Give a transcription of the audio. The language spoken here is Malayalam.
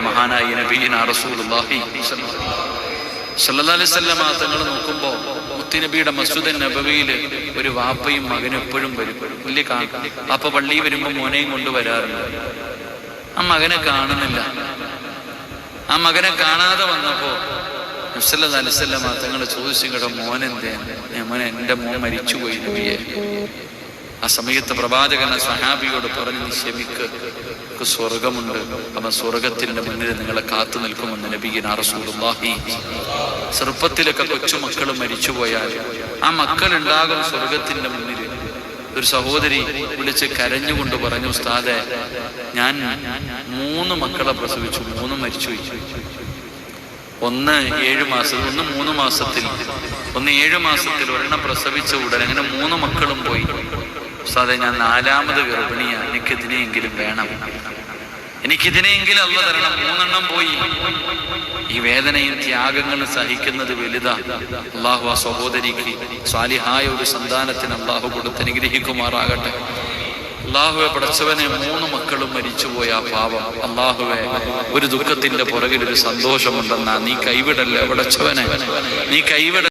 മഹാനായ നബിയിന റസൂലുള്ളാഹി സ്വല്ലല്ലാഹു അലൈഹി വസല്ലം തങ്ങൾ നോക്കുമ്പോൾ മുത്തുനബിയുടെ മസ്ജിദ് നബവിയിൽ ഒരു വാപ്പയും മകനും എപ്പോഴും വരും. വലിയ വാപ്പ പള്ളി വരുമ്പോൾ മോനെയും കൊണ്ടുവരാറുണ്ട്. ആ മകനെ കാണുന്നില്ല. ആ മകനെ കാണാതെ വന്നപ്പോ നബി സല്ലല്ലാഹു അലൈഹി വസല്ലം തങ്ങൾ ചോദിച്ചു, കേട്ടോ മോനെന്തേ? മോനെ എൻ്റെ മോൻ മരിച്ചുപോയി നബിയെ. ആ സമയത്ത് പ്രവാചകൻ സ്വഹാബിയോട് പറഞ്ഞു, ക്ഷമിക്ക്, സ്വർഗമുണ്ട്, അവൻ സ്വർഗത്തിന്റെ മുന്നിൽ നിങ്ങളെ കാത്തു നിൽക്കുമെന്ന് നബിയിന റസൂലുള്ളാഹി. ചെറുപ്പത്തിലൊക്കെ കൊച്ചുമക്കൾ മരിച്ചുപോയാൽ ആ മക്കൾ ഉണ്ടാകും സ്വർഗത്തിന്റെ മുന്നിൽ. ഒരു സഹോദരി വിളിച്ച് കരഞ്ഞുകൊണ്ട് പറഞ്ഞു, ഉസ്താദെ, ഞാൻ 3 മക്കളെ പ്രസവിച്ചു, 3 മരിച്ചുപോയി. ഒന്ന് 7 മാസം, ഒന്ന് 3 മാസത്തിൽ, ഒന്ന് 7 മാസത്തിൽ, ഒരെണ്ണം പ്രസവിച്ച ഉടനെ, അങ്ങനെ 3 മക്കളും പോയി. ഉസ്താദെ, ഞാൻ 4ാമത് ഗർഭിണിയാണ്, എനിക്കിതിനെയെങ്കിലും വേണം, എനിക്കിതിനെയെങ്കിലും അള്ള തരണം. 3 എണ്ണം പോയി. ഈ വേദനയും ത്യാഗങ്ങളും സഹിക്കുന്നത് വലുതാ. അള്ളാഹു ആ സഹോദരിക്ക് സ്വാലിഹായ ഒരു സന്താനത്തിന് അള്ളാഹു കൊടുത്ത് അനുഗ്രഹിക്കുമാറാകട്ടെ. അള്ളാഹുവെ, പടച്ചവനെ, 3 മക്കളും മരിച്ചുപോയ ആ പാവം അള്ളാഹുവെ, ഒരു ദുഃഖത്തിന്റെ പുറകിൽ ഒരു സന്തോഷമുണ്ടെന്നാ നീ കൈവിടല്ലേ പടച്ചവനെ, നീ കൈവിട